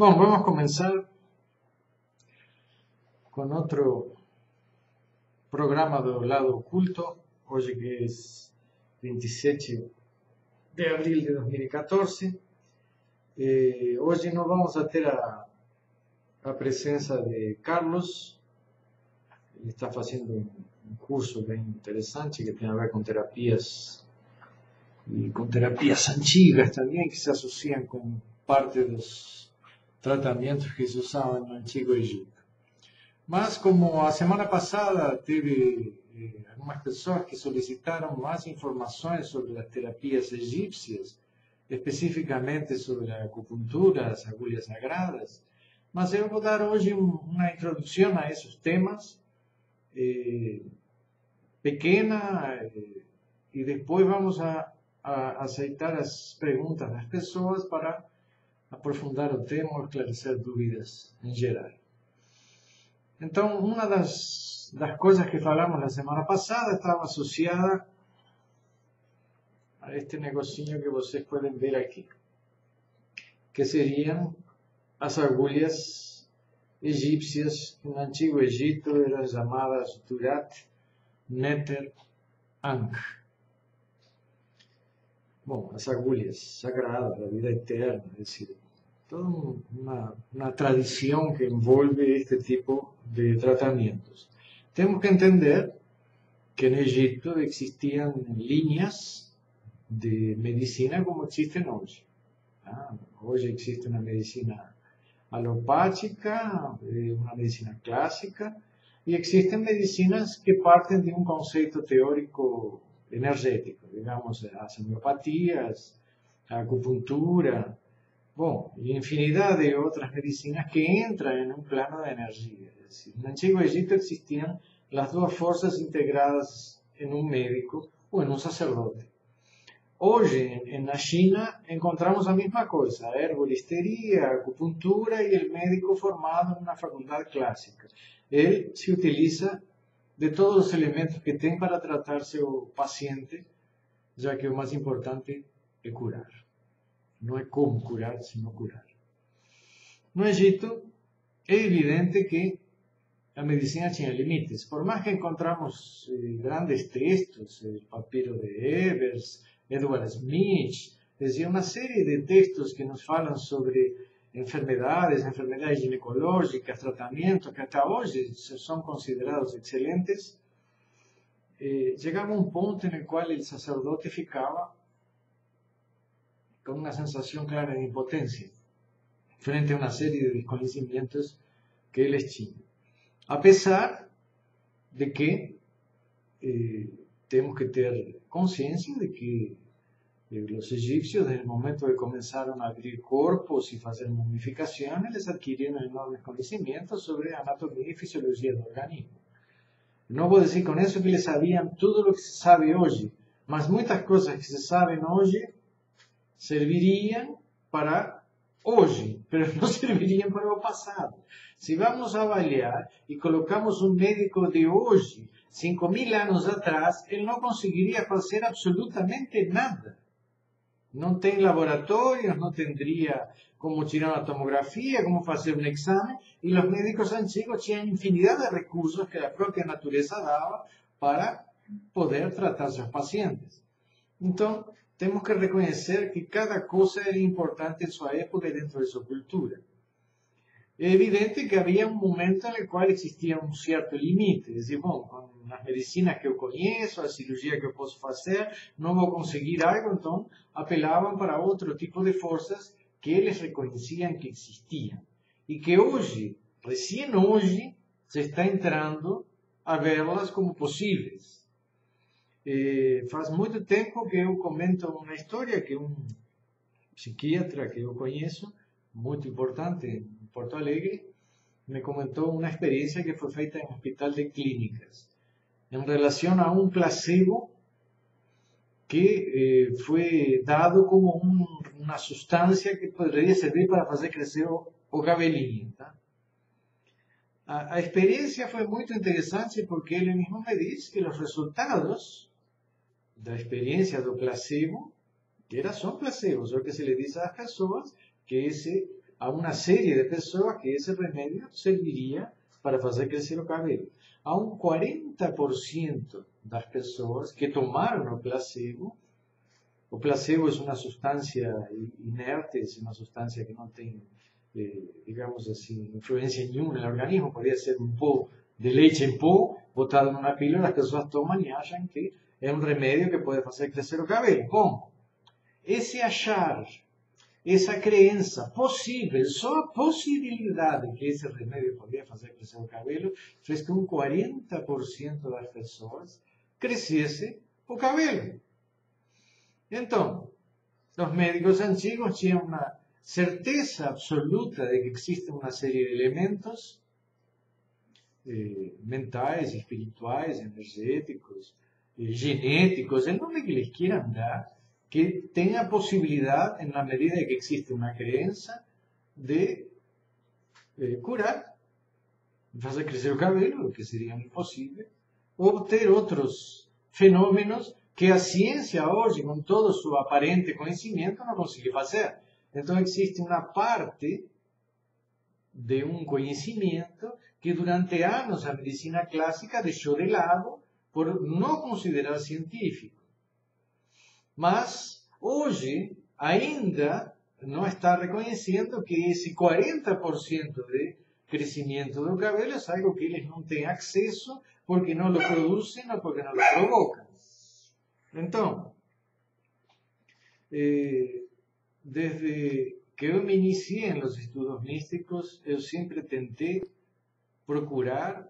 Bom, vamos começar com outro programa do Lado Oculto, hoje que é 27 de abril de 2014. Hoje nós vamos a ter a presença de Carlos. Ele está fazendo um curso bem interessante que tem a ver com terapias e com terapias antigas também, que se associam com parte dos tratamentos que se usavam no Antigo Egito. Mas como a semana passada teve algumas pessoas que solicitaram mais informações sobre as terapias egípcias, especificamente sobre a acupuntura, as agulhas sagradas, mas eu vou dar hoje uma introdução a esses temas, pequena, e depois vamos a aceitar as perguntas das pessoas para aprofundar o tema ou esclarecer dúvidas em geral. Então, uma das coisas que falamos na semana passada estava associada a este negocinho que vocês podem ver aqui, que seriam as agulhas egípcias que no Antigo Egito eram chamadas Durat, Neter, Ankh. Bom, as agulhas sagradas da vida eterna, é decir, toda uma tradição que envolve este tipo de tratamentos. Temos que entender que no Egito existiam linhas de medicina como existem hoje. Hoje existe uma medicina alopática, uma medicina clássica, e existem medicinas que partem de um conceito teórico energético, digamos, as homeopatias, a acupuntura, bom, e infinidade de outras medicinas que entram em um plano de energia. É decir, no Antigo Egito existiam as duas forças integradas em um médico ou em um sacerdote. Hoje, na China, encontramos a mesma coisa, a herboristeria, a acupuntura e o médico formado na faculdade clássica. Ele se utiliza de todos os elementos que tem para tratar seu paciente, já que o mais importante é curar. Não é como curar, sino curar. No Egito, é evidente que a medicina tinha limites. Por mais que encontramos grandes textos, el papiro de Evers, Edward Smith, decía uma série de textos que nos falam sobre enfermedades ginecológicas, tratamientos que até hoje são considerados excelentes, chegamos a um ponto no qual o sacerdote ficava com uma sensação clara de impotência frente a uma série de desconhecimentos que eles tinham. Apesar de que temos que ter consciência de que os egípcios, no momento que começaram a abrir corpos e fazer mumificação, eles adquiriram enormes conhecimentos sobre a anatomia e fisiologia do organismo. Não vou dizer com isso que eles sabiam tudo o que se sabe hoje, mas muitas coisas que se sabem hoje serviriam para hoje, mas não serviriam para o passado. Se vamos avaliar e colocamos um médico de hoje, 5.000 anos atrás, ele não conseguiria fazer absolutamente nada. Não tem laboratórios, não teria como tirar uma tomografia, como fazer um exame, e os médicos antigos tinham infinidade de recursos que a própria natureza dava para poder tratar seus pacientes. Então, temos que reconhecer que cada coisa é importante em sua época e dentro de sua cultura. É evidente que havia um momento no qual existia um certo limite. Dizer, bom, com as medicinas que eu conheço, a cirurgia que eu posso fazer, não vou conseguir algo, então apelavam para outro tipo de forças que eles reconheciam que existiam. E que hoje, recém hoje, se está entrando a vê-las como possíveis. Faz muito tempo que eu comento uma história que um psiquiatra que eu conheço, muito importante em Porto Alegre, me comentou uma experiência que foi feita em um hospital de clínicas, em relação a um placebo que foi dado como uma substância que poderia servir para fazer crescer o cabelinho. Tá? A experiência foi muito interessante porque ele mesmo me disse que os resultados da experiencia do placebo, que era só placebo, só que se le dice a las personas que ese a una serie de personas que ese remedio serviría para hacer crecer el cabello. A un 40% de las personas que tomaron o placebo es una sustancia inerte, es una sustancia que no tiene, digamos así, influencia ninguna en el organismo, podría ser un poco de leche en po, botado en una píldora, las personas toman y hallan que es un remedio que puede hacer crecer el cabello. ¿Cómo? Ese hallar, esa creença posible, só a possibilidade de que esse remédio podia fazer crescer o cabelo, fez que um 40% das pessoas crescesse o cabelo. Então, os médicos antigos tinham uma certeza absoluta de que existe uma série de elementos mentais, espirituais, energéticos, genéticos, el nombre que les quieran dar, que tenga posibilidad, en la medida de que existe una creencia, de curar, hacer crecer el cabello, lo que sería imposible, obtener otros fenómenos que a ciencia hoy, con todo su aparente conocimiento, no consigue hacer. Entonces existe una parte de un conocimiento que durante años la medicina clásica dejó de lado por no considerar científico. Mas hoje ainda não está reconhecendo que esse 40% de crescimento do cabelo é algo que eles não têm acesso porque não o produzem ou porque não o provocam. Então, desde que eu me iniciei nos estudos místicos, eu sempre tentei procurar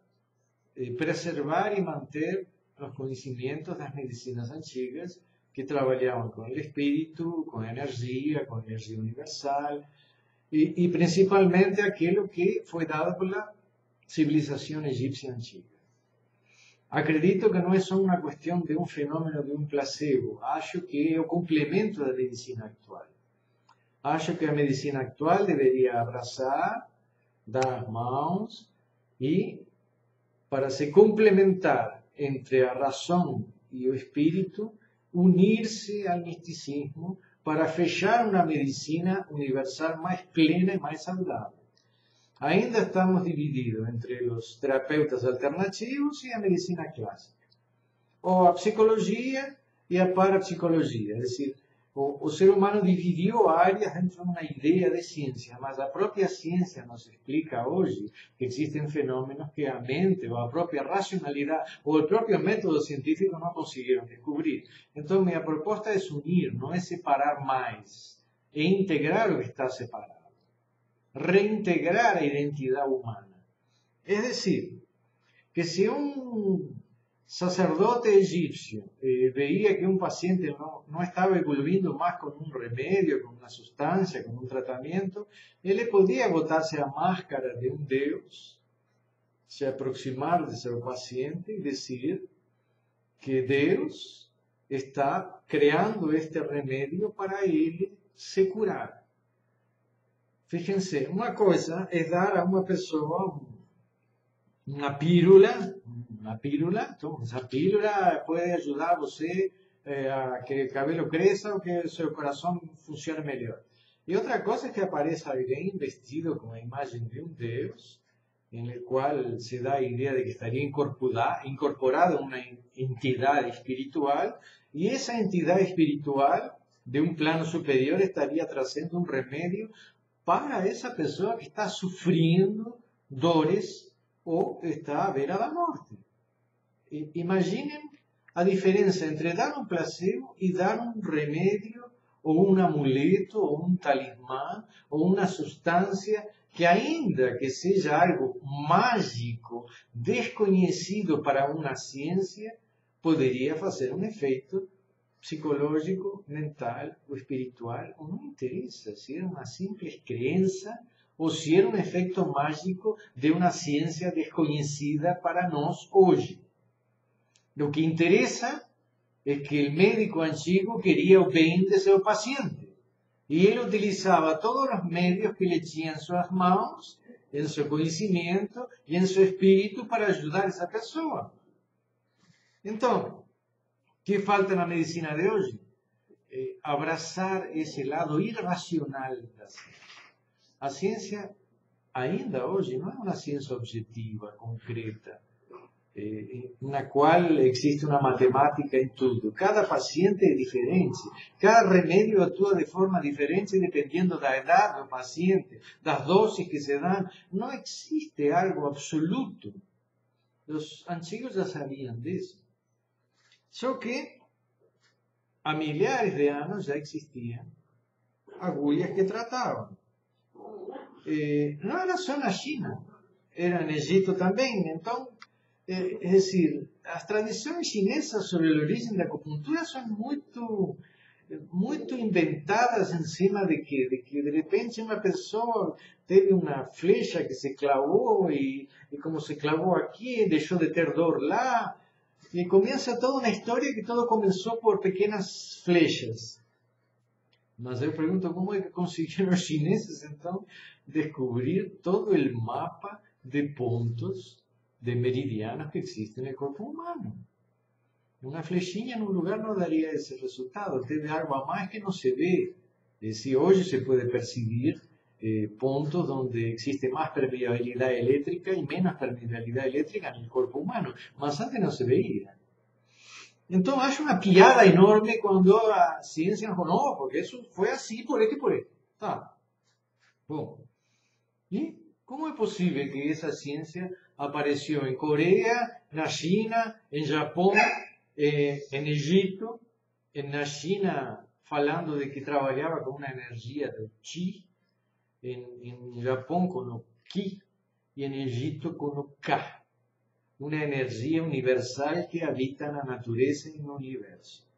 preservar e manter os conhecimentos das medicinas antigas que trabajaban con el espíritu, con energía universal, y principalmente aquello que fue dado por la civilización egipcia antigua. Acredito que no es solo una cuestión de un fenómeno de un placebo, acho que es un complemento de la medicina actual. Acho que la medicina actual debería abrazar, dar mãos y, para se complementar entre la razón y el espíritu, unirse al misticismo para fechar una medicina universal más plena y más saludable. Ainda estamos divididos entre los terapeutas alternativos y la medicina clásica, o a psicología y a parapsicología, es decir, o ser humano dividiu áreas dentro de uma ideia de ciência, mas a própria ciência nos explica hoje que existem fenômenos que a mente, ou a própria racionalidade, ou o próprio método científico não conseguiram descobrir. Então, minha proposta é unir, não é separar mais, é integrar o que está separado, reintegrar a identidade humana. Es decir, que se sacerdote egipcio veía que un paciente no estaba evolviendo más con un remedio, con una sustancia, con un tratamiento, él le podía botarse a máscara de un Dios, se aproximar de su paciente y decir que Dios está creando este remedio para él se curar. Fíjense, una cosa es dar a una persona una pílula, então essa pílula puede ayudar a você a que el cabello crezca o que su corazón funcione mejor. Y otra cosa es que aparezca alguien vestido con la imagen de un Dios, en el cual se da la idea de que estaría incorporado a una entidad espiritual, y esa entidad espiritual de un plano superior estaría trazendo un remedio para esa persona que está sufriendo dores ou está à beira da morte. Imaginem a diferença entre dar um placebo e dar um remédio, ou um amuleto, ou um talismã, ou uma substância que, ainda que seja algo mágico, desconhecido para uma ciência, poderia fazer um efeito psicológico, mental ou espiritual, ou não interessa se era uma simples crença ou se era um efeito mágico de uma ciência desconhecida para nós hoje. O que interessa é que o médico antigo queria o bem de seu paciente. E ele utilizava todos os meios que ele tinha em suas mãos, em seu conhecimento e em seu espírito para ajudar essa pessoa. Então, o que falta na medicina de hoje? Abraçar esse lado irracional da ciência. a ciência ainda hoje não é uma ciência objetiva, concreta, na qual existe uma matemática em tudo. Cada paciente é diferente, cada remédio atua de forma diferente dependendo da idade do paciente, das doses que se dão. Não existe algo absoluto. Os antigos já sabiam disso. Só que há milhares de anos já existiam agulhas que tratavam. Não era só na China, era no Egito também. Então, es decir, as tradições chinesas sobre a origem da acupuntura são muito inventadas em cima de que de repente uma pessoa teve uma flecha que se clavou e como se clavou aqui, deixou de ter dor lá. E começa toda uma história que todo começou por pequenas flechas. Mas eu pergunto, como é que conseguiram os chineses, então, descobrir todo o mapa de pontos, de meridianos que existen no corpo humano? Uma flechinha num lugar não daria esse resultado. Teve algo a mais que não se vê. Se hoje se pode perceber pontos onde existe mais permeabilidade elétrica e menos permeabilidade elétrica no corpo humano. Mas antes não se veía. Então, acho uma piada enorme quando a ciência falou, não, porque isso foi assim, por esto e por esto. Tá. Bom. E como é possível que essa ciência apareceu em Coreia, na China, em Japão, em Egito, na China falando de que trabalhava com uma energia do Qi, em Japão com o Ki e em Egito com o Ka. Uma energia universal que habita na natureza e no universo.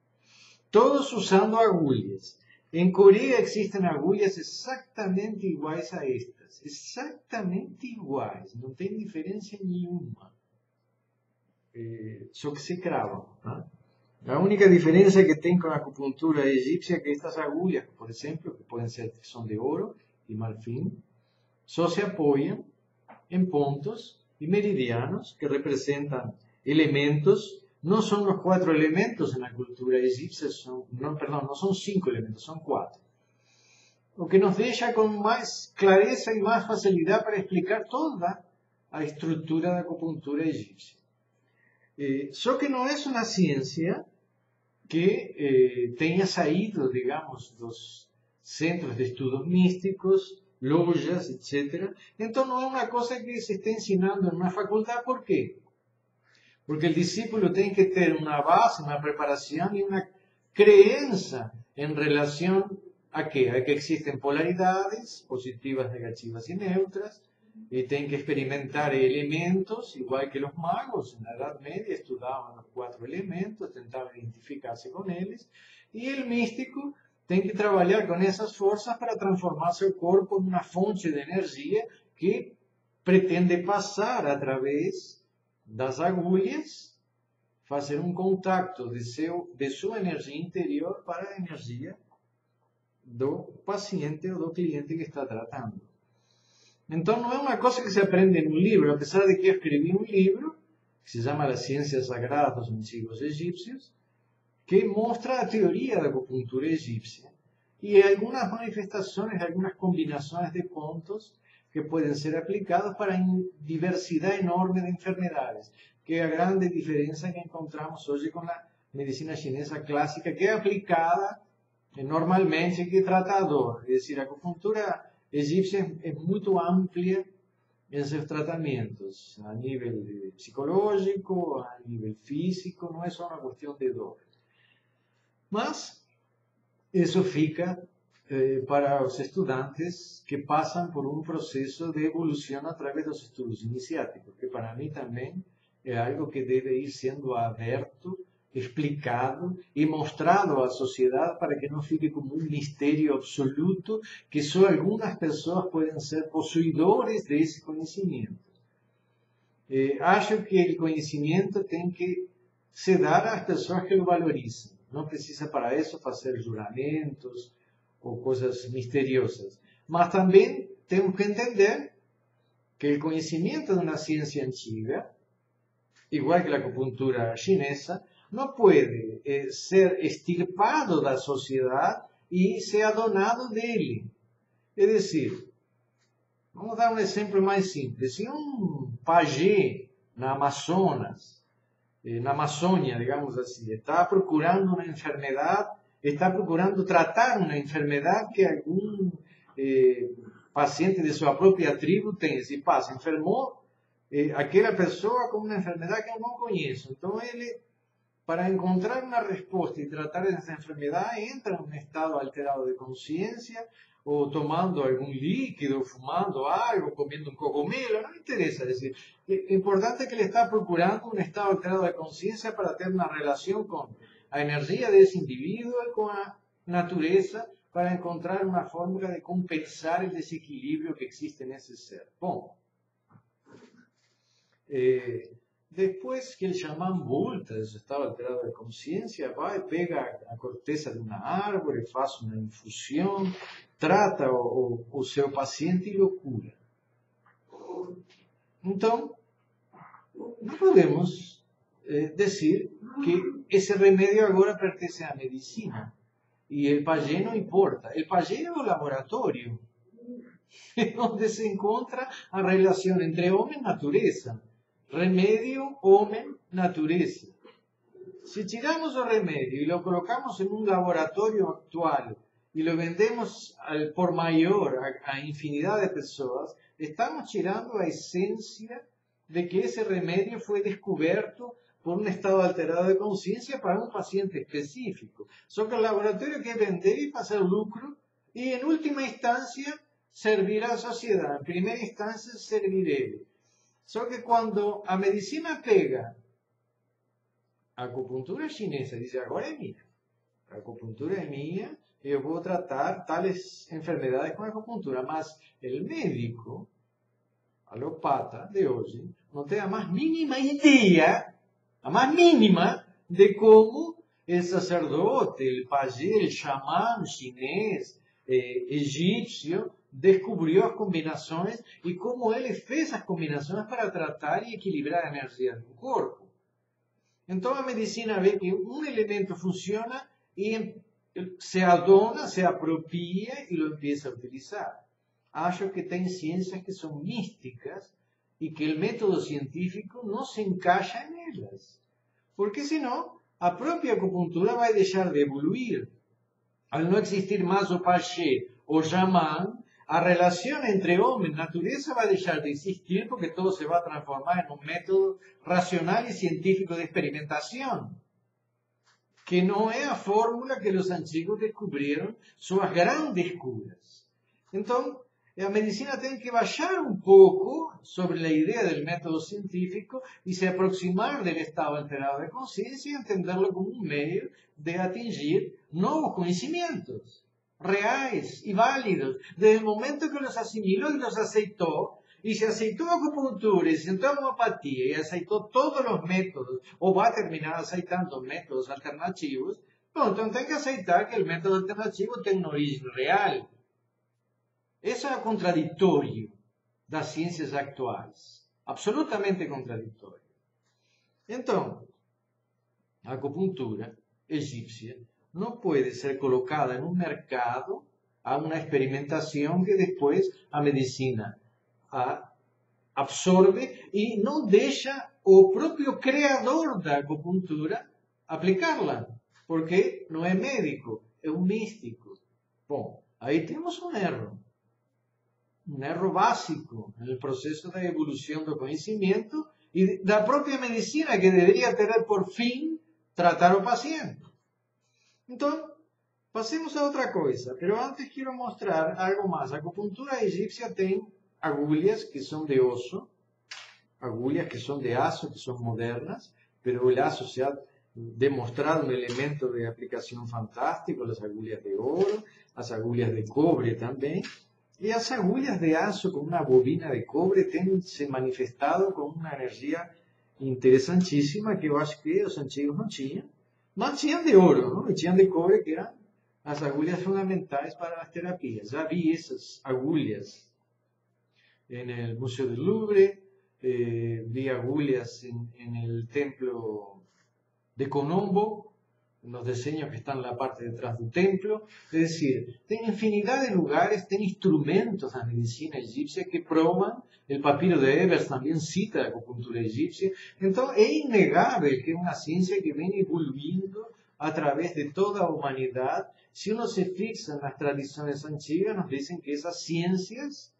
Todos usando agulhas. Em Coreia existem agulhas exatamente iguais a estas. Exatamente iguais. Não tem diferença nenhuma. Só que se cravam. Né? A única diferença que tem com a acupuntura egípcia é que estas agulhas, por exemplo, que podem ser que são de ouro e marfim, só se apoiam em pontos e meridianos que representam elementos. Não são os 4 elementos na cultura egípcia, não são 5 elementos, são 4. O que nos deixa com mais clareza e mais facilidade para explicar toda a estrutura da acupuntura egípcia. Só que não é uma ciência que tenha saído, digamos, dos centros de estudos místicos, lojas, etc. Então não é uma coisa que se está ensinando em uma faculdade. ¿Por quê? Porque o discípulo tem que ter uma base, uma preparação e uma crença em relação a quê? A que existem polaridades, positivas, negativas e neutras, e tem que experimentar elementos, igual que os magos, na Idade Média, estudavam os 4 elementos, tentavam identificar-se com eles, e o místico tem que trabalhar com essas forças para transformar seu corpo em uma fonte de energia que pretende passar através das agulhas, fazer um contato de sua energia interior para a energia do paciente ou do cliente que está tratando. Então não é uma coisa que se aprende em um livro, apesar de que eu escrevi um livro que se chama As Ciências Sagradas dos Antigos Egípcios, que mostra a teoria da acupuntura egípcia e algumas manifestações, algumas combinações de pontos que podem ser aplicados para uma diversidade enorme de enfermedades, que é a grande diferença que encontramos hoje com a medicina chinesa clássica, que é aplicada normalmente, que trata a dor. É decir, a acupuntura egípcia é muito ampla em seus tratamentos, a nível psicológico, a nível físico, não é só uma questão de dor. Mas isso fica para os estudantes que passam por um processo de evolução através dos estudos iniciáticos, que para mim também é algo que deve ir sendo aberto, explicado e mostrado à sociedade para que não fique como um mistério absoluto que só algumas pessoas podem ser possuidores desse conhecimento. Acho que o conhecimento tem que se dar às pessoas que o valorizam. Não precisa para isso fazer juramentos ou coisas misteriosas. Mas também temos que entender que o conhecimento de uma ciência antiga, igual que a acupuntura chinesa, não pode ser extirpado da sociedade e ser adonado dele. É decir, Vamos a dar un ejemplo más simple. Si un pajé en Amazonas, en Amazonia, digamos así, está procurando una enfermedad, está procurando tratar una enfermedad que algún paciente de su propia tribu tiene. Si pasa, enfermó aquella persona con una enfermedad que no conoce. Entonces, él, para encontrar una respuesta y tratar esa enfermedad, entra en un estado alterado de conciencia o tomando algún líquido, fumando algo, comiendo un cogomelo, no me interesa. Es decir, lo importante es que le está procurando un estado alterado de conciencia para tener una relación con la energía de ese individuo y con la naturaleza para encontrar una fórmula de compensar el desequilibrio que existe en ese ser. Bom, después que el chamán volta de su estado alterado de conciencia, va y pega a corteza de una árvore, hace una infusión, trata o seu paciente y lo cura. Entonces, no podemos decir que ese remedio ahora pertenece a la medicina y el pajé no importa. El pajé es un laboratorio donde se encuentra la relación entre hombre y naturaleza. Remedio, hombre, naturaleza. Si tiramos el remedio y lo colocamos en un laboratorio actual y lo vendemos al por mayor a infinidad de personas, estamos tirando la esencia de que ese remedio fue descubierto por un estado alterado de conciencia para un paciente específico. Solo que el laboratorio quiere vender y pasar lucro y en última instancia servir a la sociedad. En primera instancia servir él. Solo que cuando a medicina pega a acupuntura chinesa, dice, agora é minha. A acupuntura é minha, eu vou tratar tales enfermedades com a acupuntura. Mas o médico, alopata de hoje, não tem a mais mínima ideia, a mais mínima, de como o sacerdote, o pajé, o xamã chinês, egípcio, descobriu as combinações e como ele fez as combinações para tratar e equilibrar a energia do corpo. Então a medicina vê que um elemento funciona e se adona, se apropria e lo empieza a utilizar. Acho que tem ciências que são místicas e que o método científico não se encaixa nelas. Porque senão a própria acupuntura vai deixar de evoluir. Al não existir mais o pajé, o xamã, a relación entre hombre y naturaleza va a dejar de existir porque todo se va a transformar en un método racional y científico de experimentación, que no es la fórmula que los antiguos descubrieron, sus grandes curas. Entonces, la medicina tiene que bajar un poco sobre la idea del método científico y se aproximar del estado alterado de conciencia y entenderlo como un medio de atingir nuevos conocimientos reales y válidos, desde el momento que los asimiló y los aceitó, y se aceitó acupuntura, y se aceitó homeopatía, y aceitó todos los métodos, o va a terminar aceitando métodos alternativos, bueno, entonces hay que aceitar que el método alternativo tiene un origen real. Eso es contradictorio de las ciencias actuales, absolutamente contradictorio. Entonces, la acupuntura egipcia no puede ser colocada en un mercado a una experimentación que después la medicina absorbe y no deja o propio creador de la acupuntura aplicarla, porque no es médico, es un místico. Bom, ahí tenemos un error básico en el proceso de evolución del conocimiento y de la propia medicina que debería tener por fin tratar al paciente. Entonces, pasemos a otra cosa, pero antes quiero mostrar algo más. La acupuntura egipcia tiene agulhas que son de oso, agulhas que son de azo, que son modernas, pero el azo se ha demostrado un elemento de aplicación fantástico, las agulhas de oro, las agulhas de cobre también, y las agulhas de azo con una bobina de cobre se manifestado con una energía interesantísima que yo acho que los antiguos no tenían. Mas tinham de ouro, não? E tinham de cobre, que eram as agulhas fundamentais para as terapias. Já vi essas agulhas no Museu do Louvre, vi agulhas en el templo de Colombo, los diseños que están en la parte detrás del templo. Es decir, tiene infinidad de lugares, tiene instrumentos la medicina egipcia que proban. El papiro de Ebers también cita la acupuntura egipcia. Entonces, es innegable que es una ciencia que viene evolviendo a través de toda la humanidad. Si uno se fija en las tradiciones antiguas, nos dicen que esas ciencias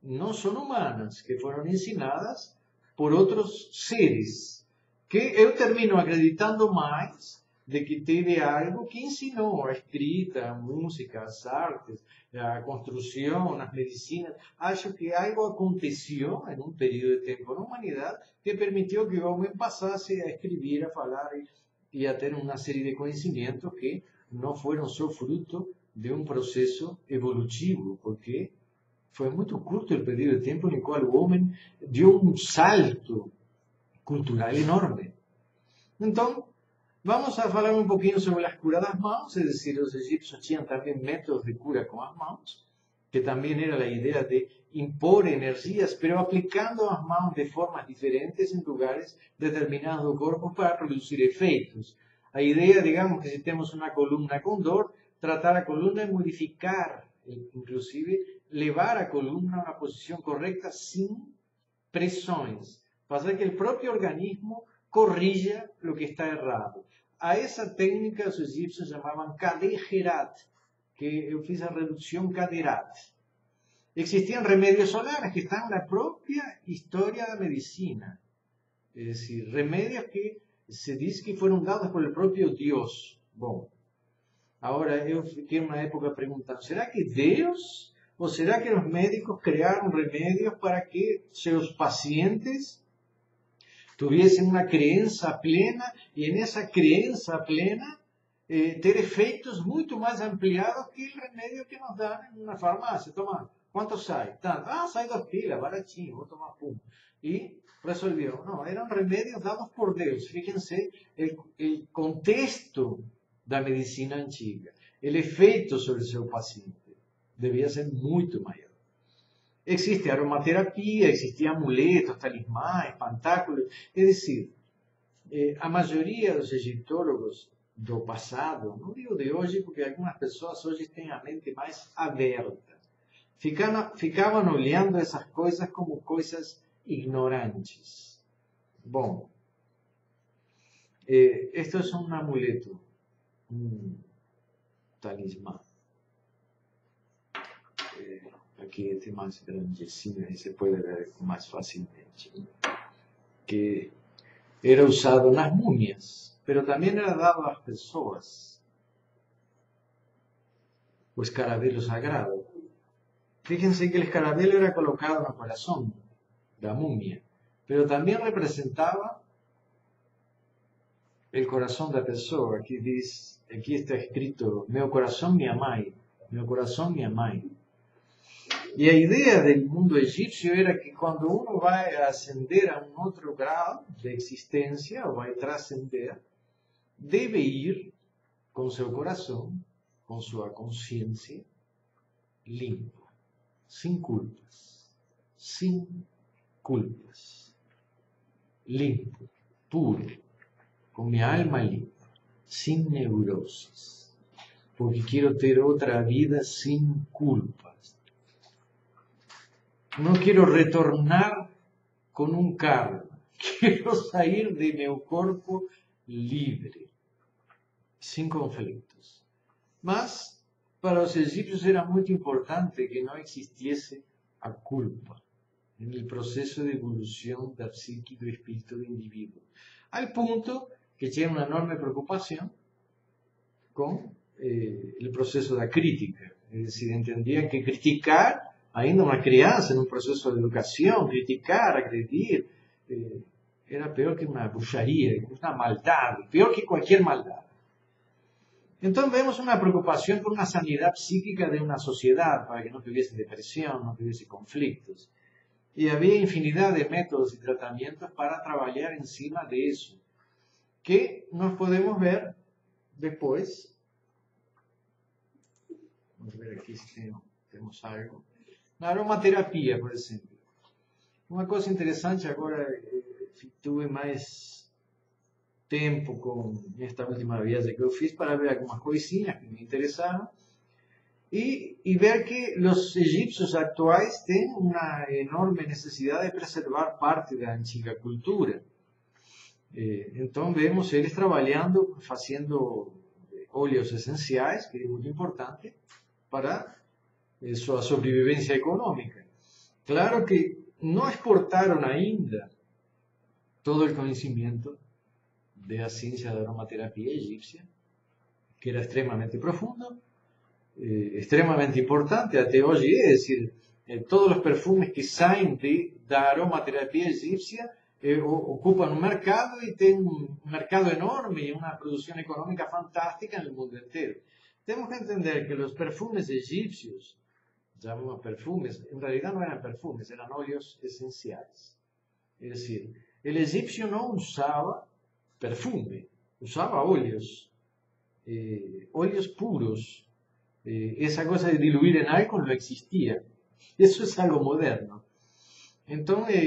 no son humanas, que fueron ensinadas por otros seres, que yo termino acreditando más de que teve algo que ensinou a escrita, a música, as artes, a construção, as medicinas. Acho que algo aconteceu em um período de tempo na humanidade que permitiu que o homem passasse a escrever, a falar e a ter uma série de conhecimentos que não foram só fruto de um processo evolutivo, porque foi muito curto o período de tempo no qual o homem deu um salto cultural enorme. Então, vamos a falar un poquito sobre las curas de las manos, es decir, los egipcios tenían también métodos de cura con las manos, que también era la idea de impor energías, pero aplicando las manos de formas diferentes en lugares determinados del cuerpo para producir efectos. La idea, digamos, que si tenemos una columna con dolor, tratar la columna de modificar, inclusive, elevar a columna a una posición correcta sin presiones, para hacer que el propio organismo corrija lo que está errado. A esa técnica los egipcios llamaban Kadeherat, que yo fiz a reducción Kaderat. Existían remedios solares que están en la propia historia de la medicina. Es decir, remedios que se dice que fueron dados por el propio Dios. Bueno, ahora yo fiquei en una época preguntando, ¿será que Dios o será que los médicos crearon remedios para que sus pacientes tuviesen una creencia plena y en esa creencia plena tener efectos mucho más ampliados que el remedio que nos dan en una farmacia? Toma, ¿cuánto sai? Tanto. Ah, sai 2 pilas, baratinho, vou tomar pum. Y resolvió. No, eran remedios dados por Dios. Fíjense el contexto de la medicina antigua. El efecto sobre su paciente debía ser mucho mayor. Existe aromaterapia, existían amuletos, talismãs, espantáculos. Es decir, a mayoría de los egiptólogos do pasado, no digo de hoy porque algunas personas hoy tienen la mente más abierta, ficaban olhando esas cosas como cosas ignorantes. Bom, esto es un amuleto, un talismã. Aquí este más grandecino y se puede ver más fácilmente, que era usado en las momias, pero también era dado a las personas, o escarabelo sagrado. Fíjense que el escarabelo era colocado en el corazón de la momia, pero también representaba el corazón de la persona. Aquí está escrito, meu corazón me amai, meu corazón me amai. Y la idea del mundo egipcio era que cuando uno va a ascender a un otro grado de existencia o va a trascender, debe ir con su corazón, con su conciencia limpa, sin culpas, limpo, puro, con mi alma limpa, sin neurosis, porque quiero tener otra vida sin culpas. No quiero retornar con un karma, quiero salir de mi cuerpo libre, sin conflictos. Mas, para los egipcios era muy importante que no existiese a culpa en el proceso de evolución del psique y del espíritu del individuo, al punto que tiene una enorme preocupación con el proceso de la crítica. Es decir, entendían que criticar ainda una crianza en un proceso de educación, criticar, agredir, era peor que una brujería, una maldad, peor que cualquier maldad. Entonces vemos una preocupación por una sanidad psíquica de una sociedad, para que no tuviese depresión, no tuviese conflictos. Y había infinidad de métodos y tratamientos para trabajar encima de eso, que nos podemos ver después. Vamos a ver aquí si tenemos algo. La aromaterapia, por ejemplo. Una cosa interesante, agora tuve mais tempo com esta última viagem que eu fiz para ver algumas coisinhas que me interessaram y ver que los egipcios actuales tienen una enorme necesidad de preservar parte de la antigua cultura. Entonces vemos ellos trabajando, haciendo óleos esenciales, que es muy importante para su sobrevivencia económica. Claro que no exportaron ainda todo el conocimiento de la ciencia de aromaterapia egipcia, que era extremadamente profundo, extremamente importante até hoje, es decir, todos los perfumes que salen de la aromaterapia egipcia ocupan un mercado y tienen un mercado enorme y una producción económica fantástica en el mundo entero. Tenemos que entender que los perfumes egipcios, llamamos perfumes, en realidad no eran perfumes, eran óleos esenciales. Es decir, el egipcio no usaba perfume, usaba óleos, óleos puros. Esa cosa de diluir en alcohol no existía. Eso es algo moderno. Entonces,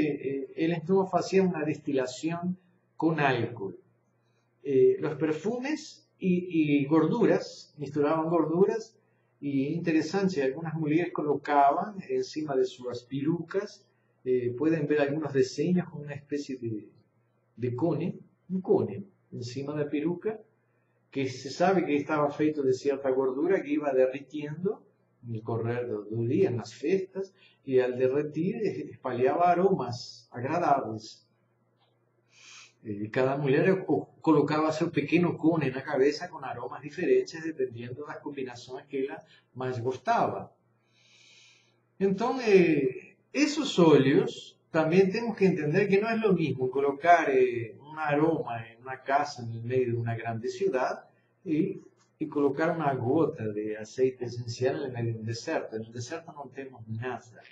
él estuvo haciendo una destilación con alcohol. Los perfumes y gorduras, misturaban gorduras, y interesante, algunas mujeres colocaban encima de sus pelucas, pueden ver algunos diseños con una especie de cone, un cone encima de la peluca, que se sabe que estaba feito de cierta gordura que iba derritiendo en el correr del día, en las fiestas, y al derretir espalhaba aromas agradables. Cada mujer colocaba seu pequeno cone na cabeça com aromas diferentes, dependiendo das combinações que ela mais gostava. Então, esos óleos también tenemos que entender que no es lo mismo colocar un aroma en una casa en el medio de una grande ciudad y colocar una gota de aceite esencial en el medio de un desierto. En el desierto no tenemos nada.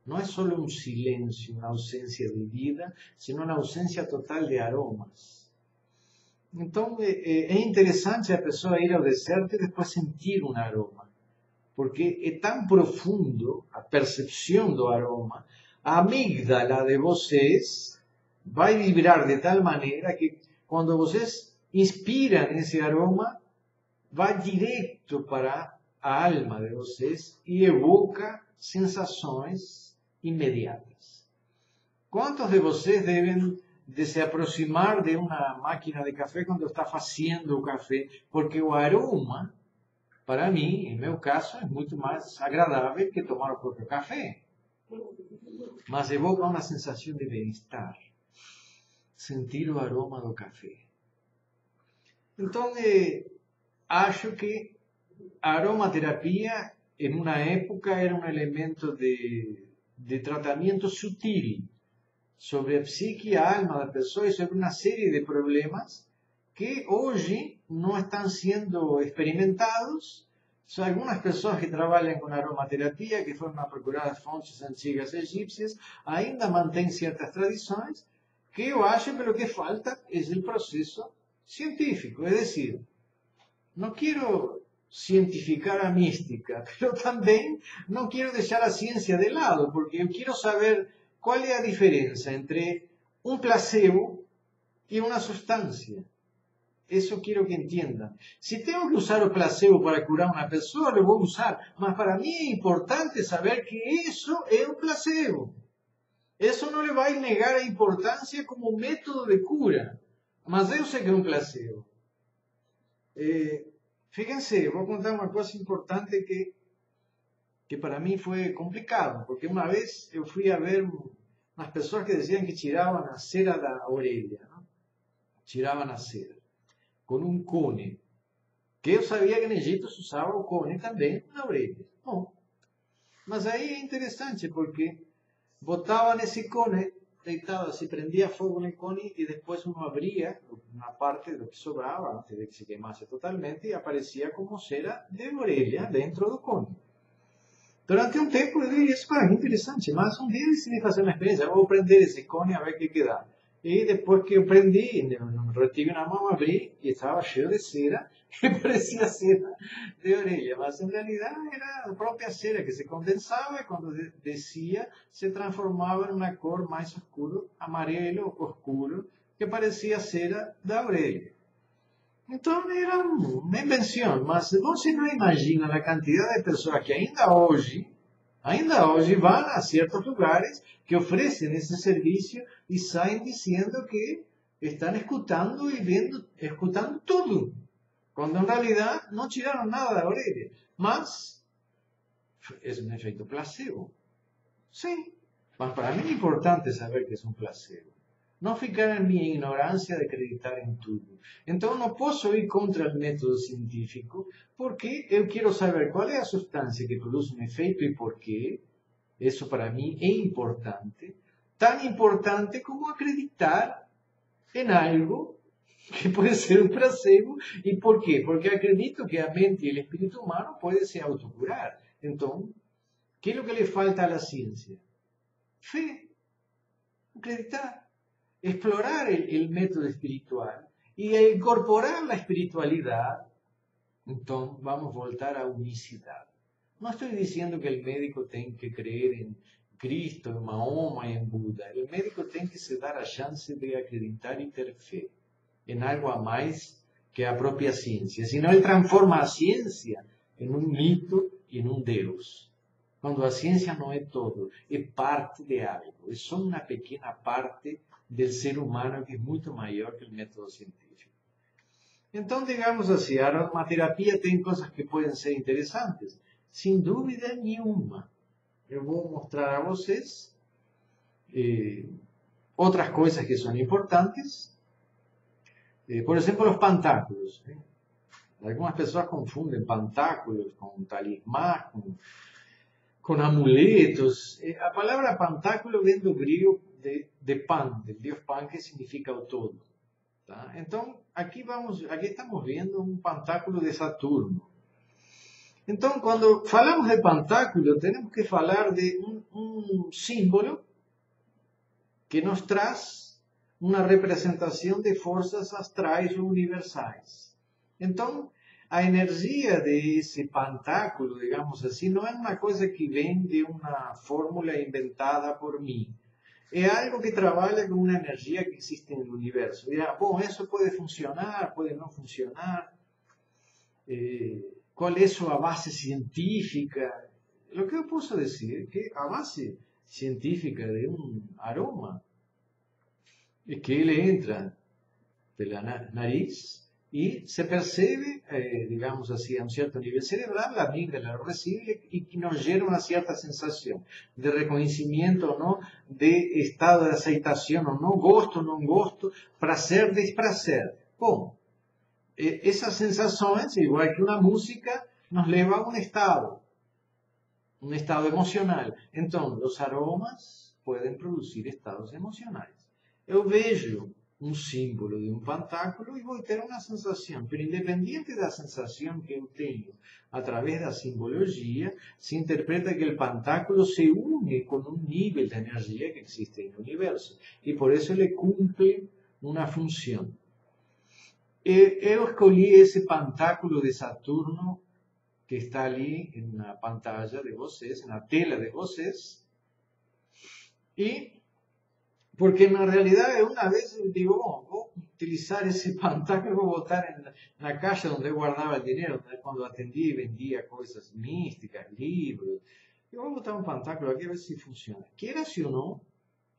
No es solo un silencio, una ausencia de vida, sino una ausencia total de aromas. Entonces, es interesante a pessoa ir ao deserto y después sentir un aroma, porque es tan profundo a percepción do aroma. A amígdala de vocês vai vibrar de tal maneira que quando vocês inspiram esse aroma, vai direto para a alma de vocês e evoca sensações imediatas. Quantos de vocês devem de se aproximar de uma máquina de café quando está fazendo o café? Porque o aroma, para mim, em meu caso, é muito mais agradável que tomar o próprio café. Mas evoca uma sensação de bem-estar. Sentir o aroma do café. Então, acho que a aromaterapia, em uma época, era um elemento de tratamento sutil sobre a psique e a alma da pessoa e sobre uma série de problemas que hoje não estão sendo experimentados. São algumas pessoas que trabalham com aromaterapia, que foram a procurar as fontes antigas egípcias, ainda mantêm certas tradições, que eu acho que o que falta é o processo científico. É decir, não quero cientificar a mística, pero também não quero deixar a ciência de lado, porque eu quero saber qual é a diferença entre um placebo e uma substância. Eso quiero que entiendan. Si tengo que usar el placebo para curar a una persona, lo voy a usar. Mas para mí es importante saber que eso es un placebo. Eso no le va a negar a importancia como método de cura. Mas yo sé que es un placebo. Fíjense, voy a contar una cosa importante que para mí fue complicado. Porque una vez yo fui a ver unas personas que decían que tiraban a cera la orella, ¿no? Tiraban a cera con un cone, que eu sabia que en Egipto se usava o cone também na orelha. Bom, mas aí é interessante, porque botava nesse cone, deitava, se prendia fogo no cone e depois uno abria uma parte do que sobrava, antes de que se queimasse totalmente, e aparecia como cera de orelha dentro do cone. Durante um tempo eu disse, isso para mim é interessante, mas um dia decidi fazer uma experiência, vou prender esse cone a ver o que dá. E depois que eu prendi, retive na mão, abri e estava cheio de cera, que parecia cera de orelha, mas em realidade era a própria cera que se condensava e quando descia se transformava em uma cor mais escura, amarelo escuro, que parecía ser da Aurelia. Então era uma invenção, mas você não imagina a quantidade de pessoas que ainda hoje vão a certos lugares que oferecem esse serviço e saem dizendo que estão escutando e vendo, escutando tudo, quando em realidade não tiraram nada da orelha, mas é um efeito placebo. Sim, mas para mim é importante saber que é um placebo. Não ficar em minha ignorância de acreditar em tudo. Então não posso ir contra o método científico porque eu quero saber qual é a substância que produz um efeito e por quê. Isso para mim é importante. Tão importante como acreditar em algo que pode ser um placebo. E por quê? Porque acredito que a mente e o espírito humano podem se autocurar. Então, o que é o que lhe falta à ciência? Fé. Acreditar. Explorar el método espiritual y incorporar la espiritualidad, entonces vamos a voltar a unicidad. No estoy diciendo que el médico tenga que creer en Cristo, en Mahoma y en Buda. El médico tiene que se dar a chance de acreditar y ter fe en algo a más que a propia ciencia. Si no, él transforma a ciencia en un mito y en un Deus. Cuando la ciencia no es todo, es parte de algo, es solo una pequeña parte del ser humano que es mucho mayor que el método científico. Entonces, digamos así, a aromaterapia tiene cosas que pueden ser interesantes, sin duda ninguna. Yo voy a mostrar a ustedes otras cosas que son importantes. Por ejemplo, los pantáculos. Algunas personas confunden pantáculos con talismán, con amuletos. A palabra pantáculo vem do griego de Pan, del dios Pan, que significa o todo. Tá? Então, aqui estamos vendo um pantáculo de Saturno. Então, quando falamos de pantáculo, temos que falar de um símbolo que nos traz uma representação de forças astrais ou universais. Então, a energia desse pantáculo, digamos assim, não é uma coisa que vem de uma fórmula inventada por mim. É algo que trabalha com uma energia que existe no universo. Dirá, bom, isso pode funcionar, pode não funcionar. Qual é a sua base científica? O que eu posso dizer é que a base científica de um aroma é que ele entra pela nariz y se percibe, digamos así, a un cierto nivel cerebral, la amígdala lo recibe y nos genera una cierta sensación de reconocimiento o no, de estado de aceitación o no, gosto o no gosto, prazer, desprazer. Bom, esas sensaciones, igual que una música, nos lleva a un estado emocional. Entonces, los aromas pueden producir estados emocionales. Eu vejo um símbolo de um pantáculo e vou ter uma sensação. Pero independente da sensação que eu tenho através da simbologia, se interpreta que o pantáculo se une com um nível de energia que existe no universo. E por isso ele cumpre uma função. Eu escolhi esse pantáculo de Saturno que está ali na pantalla de vocês, na tela de vocês. E porque na realidade, uma vez eu digo, bom, vou utilizar esse pantáculo, vou botar na caixa onde eu guardava o dinheiro, quando atendia e vendia coisas místicas, livros. Eu vou botar um pantáculo aqui, a ver se funciona. Queira se ou não,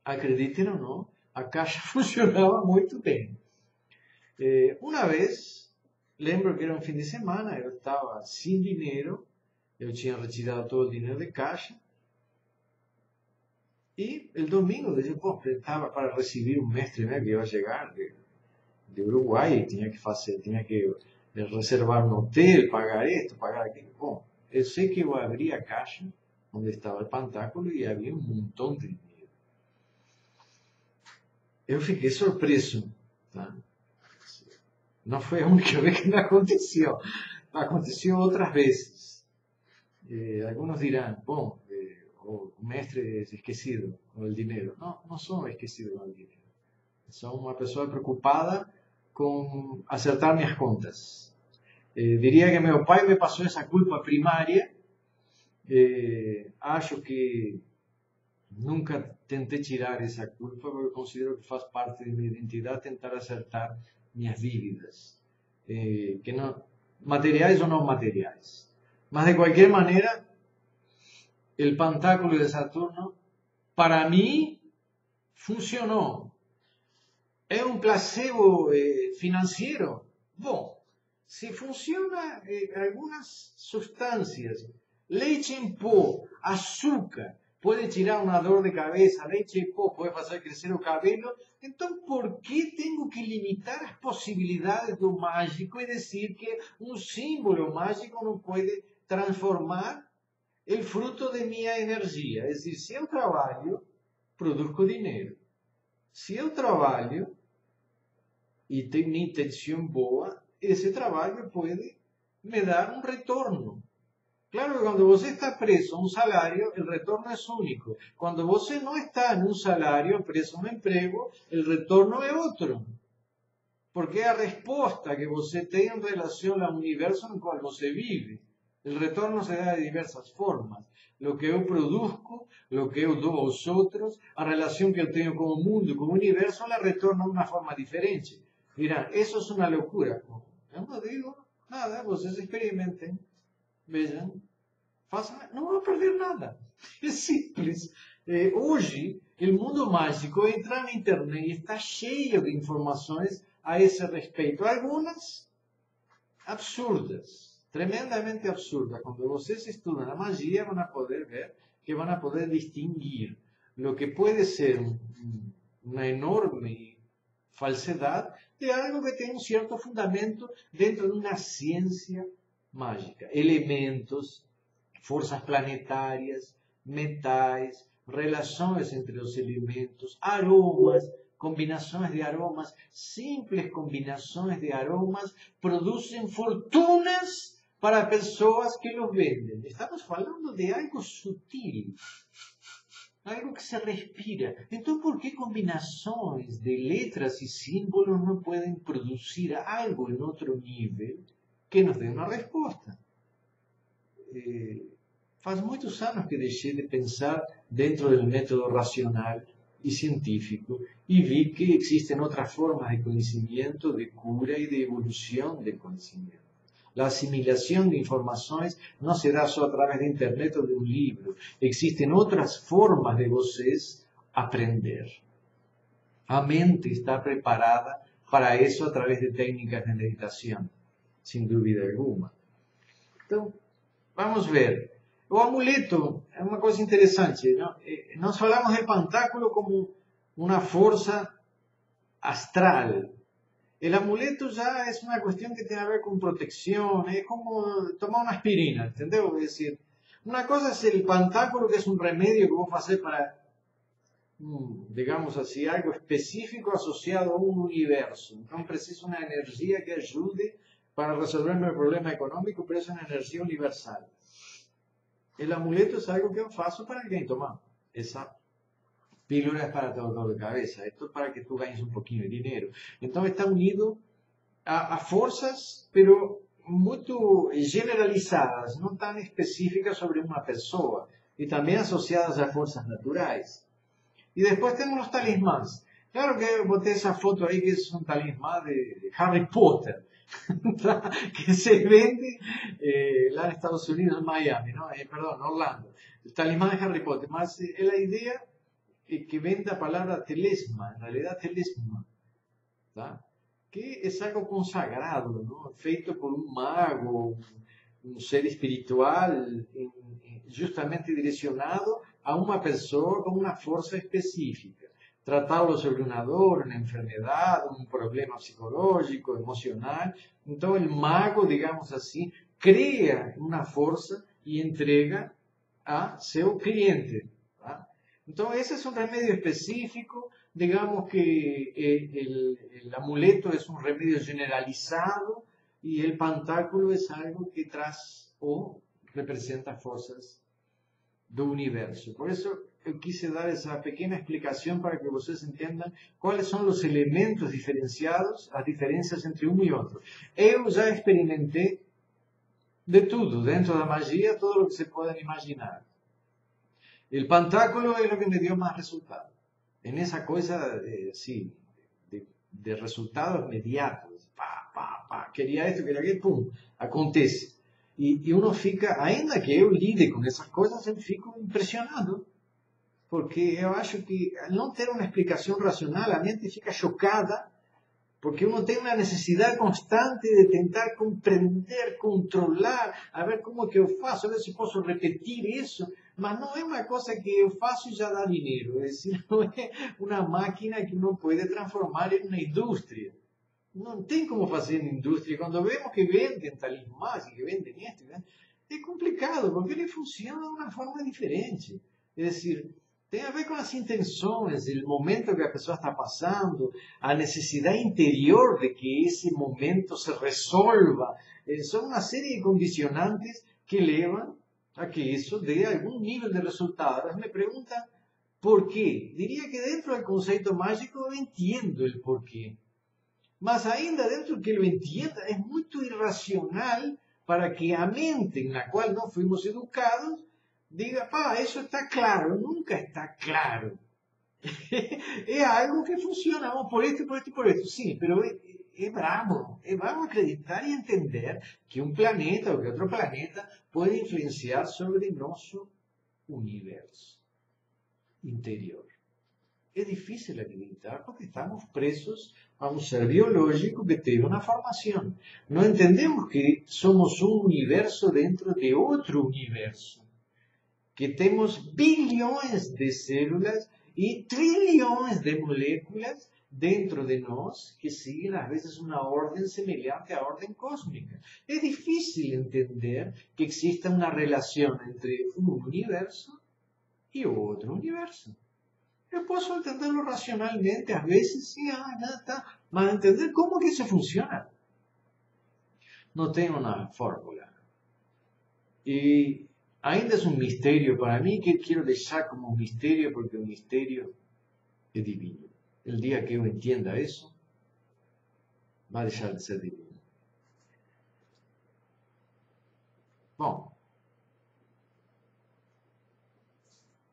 acreditem ou não, a caixa funcionava muito bem. Uma vez, lembro que era um fim de semana, eu estava sem dinheiro, eu tinha retirado todo o dinheiro de caixa, y el domingo, yo estaba para recibir un mestre que iba a llegar de Uruguay y tenía que reservar un hotel, pagar esto, pagar aquello. Bueno, yo sé que yo abrí a caixa donde estaba el pantáculo y había un montón de dinero. Yo fiquei sorpreso. ¿Tá? No fue la única vez que me aconteció. Aconteció otras veces. Algunos dirán, bueno, o mestre es esquecido con el dinero. No, no son esquecidos con el dinero. Son una persona preocupada con acertar mis contas. Diría que mi pai me pasó esa culpa primaria. Acho que Nunca tentei tirar essa culpa, porque eu considero que faz parte de minha identidade tentar acertar minhas dívidas, que não, materiais ou não materiais. Mas de qualquer maneira, o pantáculo de Saturno, para mim, funcionou. É um placebo financeiro? Bom, se funciona algumas substâncias, leite em pó, açúcar, pode tirar uma dor de cabeça, leite em pó pode fazer crescer o cabelo, então por que tenho que limitar as possibilidades do mágico e dizer que um símbolo mágico não pode transformar o fruto de minha energia? É dizer, se eu trabalho, produzo dinheiro. Se eu trabalho e tenho uma intenção boa, esse trabalho pode me dar um retorno. Claro que quando você está preso a um salário, o retorno é único. Quando você não está em um salário, preso a um emprego, o retorno é outro. Porque é a resposta que você tem em relação ao universo no qual você vive. O retorno se dá de diversas formas. Lo que eu produzo, lo que eu dou aos outros, a relação que eu tenho com o mundo, com o universo, ela retorna de uma forma diferente. Dirán, eso es una locura. Eu não digo nada, vocês experimentem, vejam, façam, não vão perder nada. É simples. Hoje, o mundo mágico entra na internet e está cheio de informações a esse respeito. Algumas absurdas, tremendamente absurdas. Quando vocês estudam a magia, vão poder ver que vão poder distinguir lo que pode ser uma enorme falsedade de algo que tem um certo fundamento dentro de uma ciência mágica. Elementos, forças planetárias, metais, relações entre os elementos, aromas, combinações de aromas, simples combinações de aromas produzem fortunas para pessoas que los vendem. Estamos falando de algo sutil, algo que se respira. Então, por que combinações de letras e símbolos não podem produzir algo em outro nível que nos dê uma resposta? Faz muitos anos que deixei de pensar dentro do método racional e científico e vi que existem outras formas de conhecimento, de cura e de evolução de conhecimento. A assimilação de informações não se dá só através da internet ou de um livro. Existem outras formas de vocês aprender. A mente está preparada para isso através de técnicas de meditação, sem dúvida alguma. Então, vamos ver. O amuleto é uma coisa interessante. Não? Nós falamos do pantáculo como uma força astral. O amuleto já é uma questão que tem a ver com proteção, é como tomar uma aspirina, entendeu? É decir, uma coisa é o pantáculo, que é um remédio que vou fazer para, digamos assim, algo específico associado a um universo. Então, preciso uma energia que ajude para resolver meu problema econômico, pero é uma energia universal. O amuleto é algo que eu faço para alguém tomar. Essa pílula es para tu dolor de cabeza, esto es para que tú ganes un poquito de dinero. Entonces está unido a fuerzas, pero muy generalizadas, no tan específicas sobre una persona, y también asociadas a fuerzas naturales. Y después tenemos los talismás. Claro que boté esa foto ahí que es un talismán de Harry Potter, que se vende lá en Estados Unidos, en Miami, ¿no? Perdón, Orlando. El talismán de Harry Potter, más la idea que vende a palavra telesma, en realidad telesma, ¿tá? Que es algo consagrado, ¿no? Feito por un mago, un ser espiritual, justamente direcionado a uma pessoa com uma força específica. Tratá-lo sobre uma dor, uma enfermidade, um problema psicológico, emocional. Então, o mago, digamos assim, cria uma força e entrega a seu cliente. Tá? Então, esse é um remédio específico, digamos que el amuleto é um remédio generalizado e o pantáculo é algo que traz ou representa forças do universo. Por isso, eu quis dar essa pequena explicação para que vocês entendam quais são os elementos diferenciados, as diferenças entre um e outro. Eu já experimentei de tudo, dentro da magia, todo o que se pode imaginar. El pantáculo es lo que me dio más resultados. En esa cosa, sí, de resultados inmediatos. Quería esto, quería aquello, pum, acontece. E uno fica, ainda que eu lide com essas coisas, eu fico impressionado. Porque eu acho que, al não ter uma explicação racional, a mente fica chocada, porque uno tem uma necessidade constante de tentar compreender, controlar, a ver como é que eu faço, a ver se posso repetir isso. Mas não é uma coisa que eu faço e já dá dinheiro. É decir, não é uma máquina que uno pode transformar em uma indústria. Não tem como fazer em indústria. Quando vemos que vendem talismãs e que vendem isto, né? É complicado, porque ele funciona de uma forma diferente. É decir, tem a ver com as intenções, o momento que a pessoa está passando, a necessidade interior de que esse momento se resolva. São uma série de condicionantes que levam a que isso dê algum nível de resultado. Me pergunta por quê. Diria que dentro do conceito mágico eu entendo o porquê. Mas ainda dentro que lo entienda, es muy irracional para que a mente en la cual no fuimos educados diga, eso está claro. Nunca está claro. Es algo que funciona, por esto, por esto y por esto. Sí, pero es bravo. Es bravo acreditar y entender que un planeta o que otro planeta puede influenciar sobre nuestro universo interior. É difícil acreditar porque estamos presos a um ser biológico que teve uma formação. Não entendemos que somos um universo dentro de outro universo, que temos bilhões de células e trilhões de moléculas dentro de nós que seguem às vezes uma ordem semelhante à ordem cósmica. É difícil entender que exista uma relação entre um universo e outro universo. Eu posso entendê-lo racionalmente, às vezes, sim, tá. Mas entender como que isso funciona. Não tem uma fórmula. E ainda é um mistério para mim, que quero deixar como um mistério, porque o mistério é divino. O dia que eu entenda isso, vai deixar de ser divino. Bom,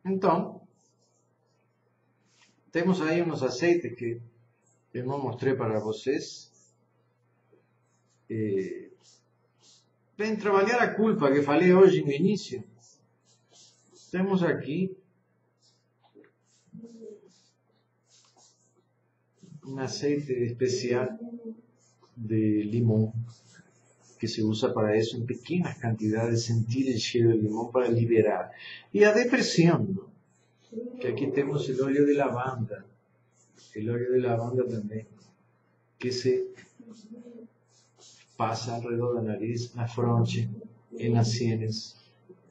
então, temos aí uns aceites que eu não mostrei para vocês. Vem trabalhar a culpa que falei hoje no início. Temos aqui um aceite especial de limão que se usa para isso em pequenas quantidades, sentir o cheiro de limão para liberar. E a depressão, que aqui temos o óleo de lavanda, também, que se passa ao redor da nariz, na fronte e nas sienes,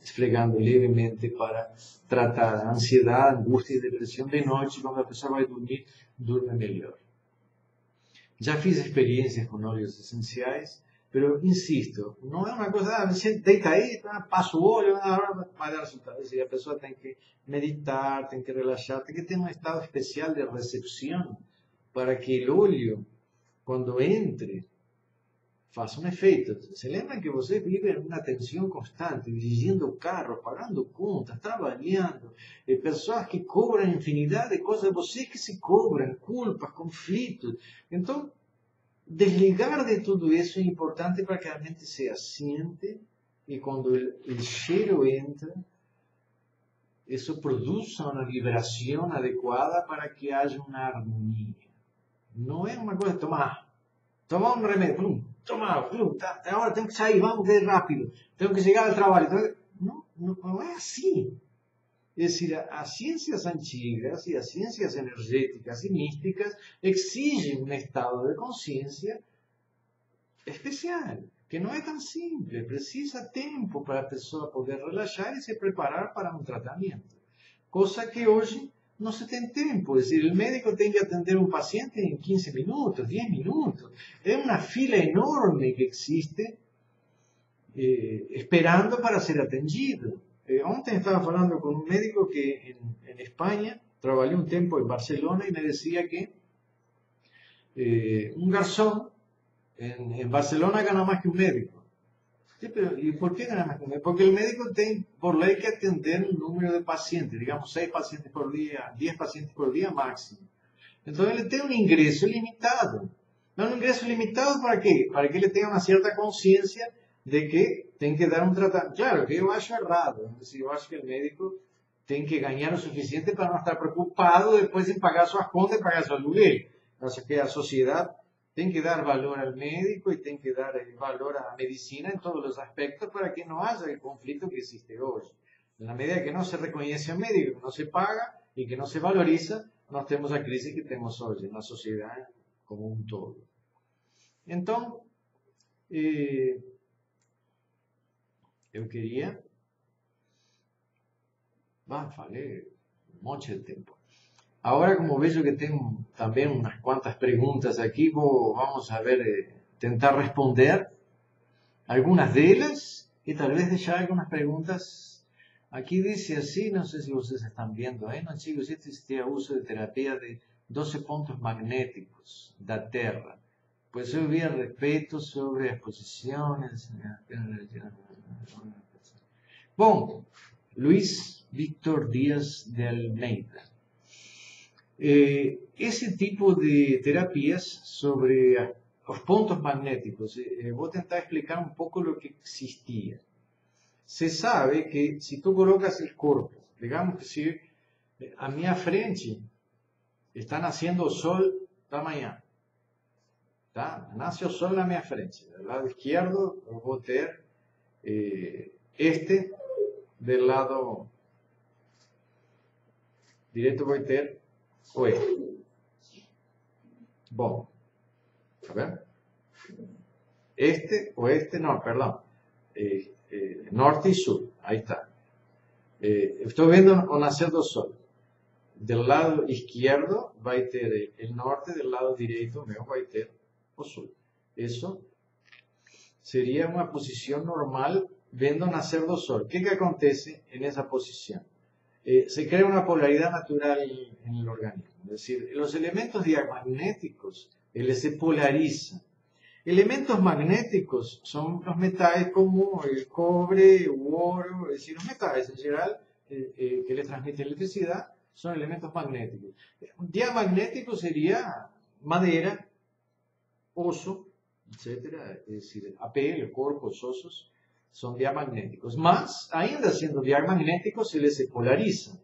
esfregando levemente para tratar a ansiedade, angústia e depressão de noite. Quando a pessoa vai dormir, dorme melhor. Já fiz experiências com óleos essenciais, mas insisto, não é uma coisa, você deita aí, passa o óleo, vai dar resultado. A pessoa tem que meditar, tem que relaxar, tem que ter um estado especial de recepção para que o óleo, quando entre, faça um efeito. Se lembram que você vive uma tensão constante, dirigindo o carro, pagando contas, trabalhando, pessoas que cobram infinidade de coisas, você que se cobram, culpas, conflitos. Então, desligar de tudo isso é importante para que a mente se assiente e quando o cheiro entra, isso produza uma vibração adequada para que haja uma harmonia. Não é uma coisa de tomar um remédio, tomar, agora tenho que sair, vamos ver rápido, tenho que chegar ao trabalho. Não é assim. É decir, as ciências antigas e as ciências energéticas e místicas exigem um estado de consciência especial, que não é tão simples, precisa tempo para a pessoa poder relaxar e se preparar para um tratamento. Coisa que hoje não se tem tempo, é decir, o médico tem que atender um paciente em 15 minutos, 10 minutos. É uma fila enorme que existe esperando para ser atendido. Ontem estava falando com um médico que em Espanha trabalhou um tempo em Barcelona e me dizia que um garçom em Barcelona gana mais que um médico. Sí, pero ¿y por qué ganar más que un médico? Porque el médico tiene por ley que atender un número de pacientes, digamos 6 pacientes por día, 10 pacientes por día máximo. Entonces él tiene un ingreso limitado. No, un ingreso limitado ¿para qué? Para que él tenga una cierta conciencia de que tiene que dar un tratamiento. Claro, que yo acho errado. Es decir, yo acho que el médico tiene que ganar lo suficiente para no estar preocupado después de pagar sus contas y pagar su aluguel. O sea que la sociedad tiene que dar valor al médico y tiene que dar valor a la medicina en todos los aspectos para que no haya el conflicto que existe hoy. En la medida que no se reconoce al médico, que no se paga y que no se valoriza, no tenemos la crisis que tenemos hoy en la sociedad como un todo. Entonces, eu queria... falei um monte de tempo. Agora, como vejo que tem também umas quantas perguntas aqui, vamos a ver, tentar responder algumas delas e talvez deixar algumas perguntas. Aqui diz assim, não sei se vocês estão vendo aí, no antigo Egito existia uso de terapia de 12 pontos magnéticos da Terra. Pues eu vi a respeito sobre as posições. Bom, Luiz Víctor Díaz de Almeida. Esse tipo de terapias sobre os pontos magnéticos, vou tentar explicar um pouco o que existia. Se sabe que se tu colocas o corpo, digamos que se a minha frente está nascendo o sol da manhã, tá? Nasce o sol na minha frente. Do lado esquerdo eu vou ter este, do lado direito vou ter oeste. Bom, a ver. Este, oeste, no, perdón. Norte y sur, ahí está. Estoy viendo o nacer do sol. Del lado izquierdo va a ter el norte, del lado derecho meu vai ter o sul. Eso sería una posición normal viendo nacer do sol. ¿Qué acontece en esa posición? Se crea una polaridad natural en el organismo. Es decir, los elementos diamagnéticos se polarizan. Elementos magnéticos son los metales como el cobre u oro, es decir, los metales en general que les transmiten electricidad son elementos magnéticos. Un diamagnético sería madera, oso, etcétera, es decir, a pele, el cuerpo, los osos son diamagnéticos. Mas, ainda siendo diamagnéticos, eles se polarizan.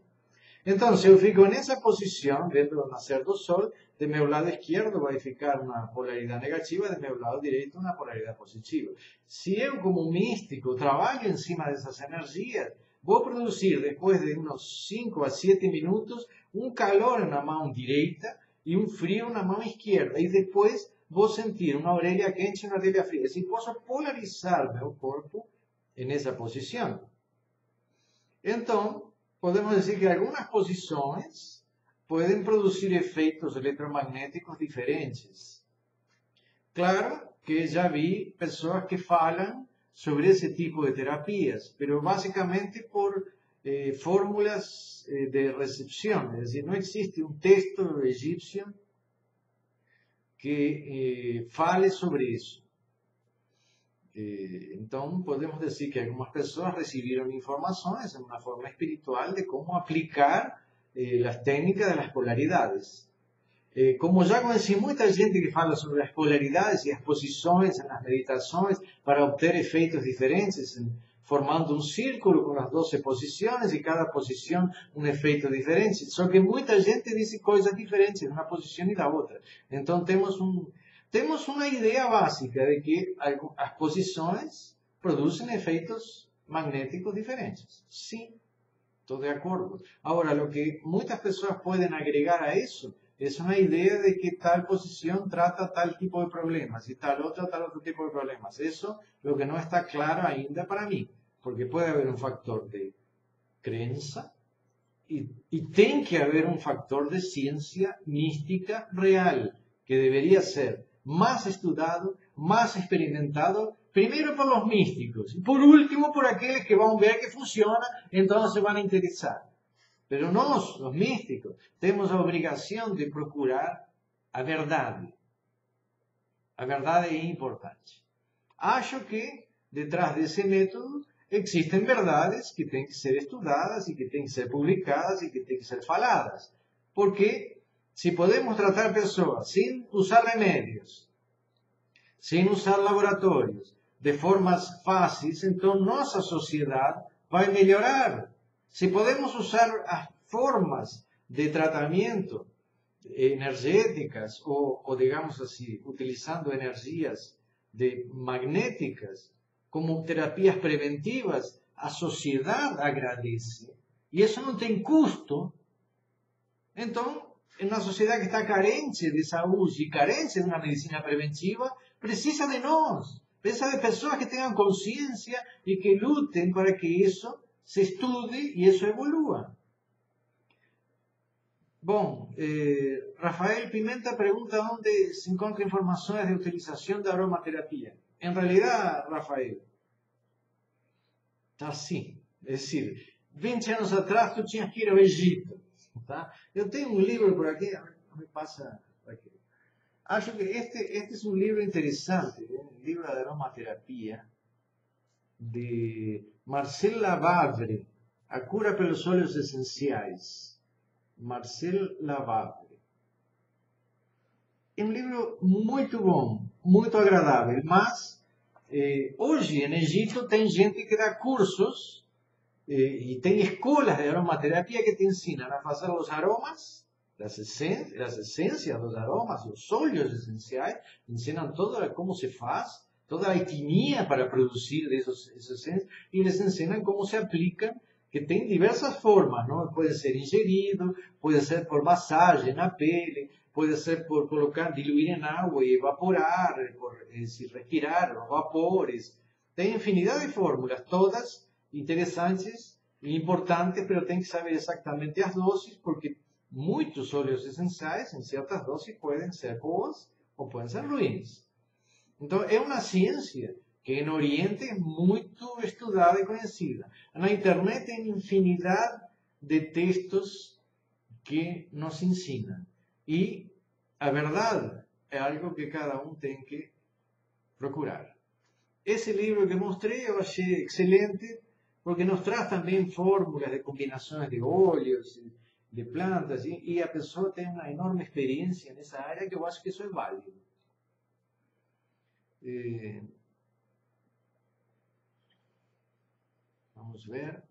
Entonces, eu fico nessa posição, vendo o nascer do sol, de meu lado esquerdo vai ficar uma polaridade negativa, de meu lado direito uma polaridade positiva. Se eu, como místico, trabalho em cima dessas energias, vou produzir, depois de uns 5 a 7 minutos, um calor na mão direita e um frio na mão esquerda. E depois vou sentir uma orelha quente e uma orelha fria. Assim, posso polarizar meu corpo nessa posição. Então, podemos dizer que algumas posições podem produzir efeitos eletromagnéticos diferentes. Claro que já vi pessoas que falam sobre esse tipo de terapias, mas basicamente por fórmulas de recepção. Es decir, não existe um texto egípcio que fale sobre isso. Então, podemos dizer que algumas pessoas receberam informações em uma forma espiritual de como aplicar as técnicas das polaridades. Como já conheci muita gente que fala sobre as polaridades e as posições nas meditações para obter efeitos diferentes, formando um círculo com as 12 posições e cada posição um efeito diferente. Só que muita gente diz coisas diferentes de uma posição e da outra. Então, temos uma ideia básica de que as posições produzem efeitos magnéticos diferentes. Sim, estou de acordo. Agora, o que muitas pessoas podem agregar a isso é uma ideia de que tal posição trata tal tipo de problemas e tal outro tipo de problemas. Isso é o que não está claro ainda para mim, porque pode haver um fator de crença e tem que haver um fator de ciência mística real, que deveria ser más estudado, más experimentado, primero por los místicos y por último por aquellos que van a ver que funciona, entonces se van a interesar. Pero nós, los místicos, temos a obrigação de procurar a verdade. A verdade é importante. Acho que detrás de ese método existen verdades que tienen que ser estudadas y que tienen que ser publicadas y que tienen que ser faladas. Porque si podemos tratar personas sin usar remedios, sin usar laboratorios, de formas fáciles, entonces nuestra sociedad va a mejorar. Si podemos usar as formas de tratamento energéticas o digamos así, utilizando energías magnéticas como terapias preventivas, a sociedad agradece. Y eso no tiene custo. Entonces, en una sociedad que está carente de salud y carente de una medicina preventiva, precisa de nós, precisa de personas que tengan conciencia y que luten para que eso se estudie y eso evolúa. Bom, Rafael Pimenta pregunta dónde se encuentran informaciones de utilización de aromaterapia. En realidad, Rafael, está assim. É decir, 20 anos atrás tu tinhas que ir ao Egito. Tá? Eu tenho um livro por aqui, me passa aqui. Acho que este é um livro interessante, um livro de aromaterapia, de Marcel Lavavre, A Cura pelos Óleos Essenciais. Marcel Lavavre. É um livro muito bom, muito agradável, mas hoje em Egito tem gente que dá cursos e tem escolas de aromaterapia que te ensinam a fazer os aromas, as essências dos aromas, os óleos essenciais, ensinam todo como se faz, toda a alquimia para produzir essas essências, e les ensinam como se aplicam, que tem diversas formas, não? Pode ser ingerido, pode ser por massagem na pele, pode ser por colocar, diluir em água e evaporar, por respirar vapores. Tem infinidade de fórmulas, todas interessantes e importantes, mas tem que saber exatamente as doses, porque muitos óleos essenciais, em certas doses, podem ser boas ou podem ser ruins. Então, é uma ciência que no Oriente é muito estudada e conhecida. Na internet tem infinidade de textos que nos ensinam. E a verdade é algo que cada um tem que procurar. Esse livro que mostrei eu achei excelente, porque nos traz também fórmulas de combinações de óleos, de plantas, e a pessoa tem uma enorme experiência nessa área que eu acho que isso é válido. Vamos ver.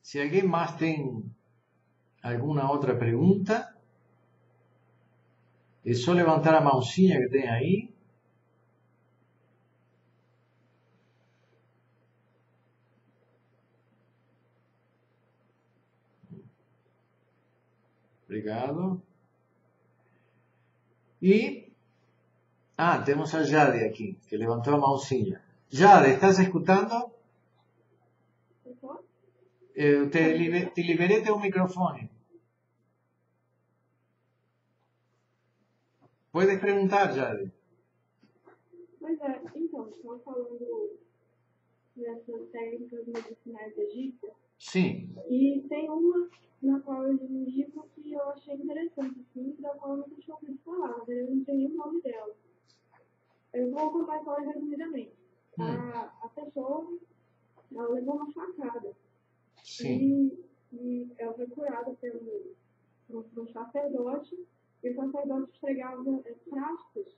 Se alguém mais tem alguma outra pergunta, é só levantar a mãozinha que tem aí. Obrigado. E... temos a Jade aqui, que levantou a mãozinha. Jade, ¿estás escutando? Te liberé teu microfone. Puedes perguntar, Jade. Pois é, então, estão falando dessas técnicas medicinais egípcias. Sim. E tem uma na qual eu li um livro que eu achei interessante, assim, da qual eu nunca tinha ouvido falar, mas eu não sei nem o nome dela. Eu vou contar a história resumidamente. A pessoa, ela levou uma facada. Sim. E ela foi curada por um sacerdote, e o sacerdote entregava frascos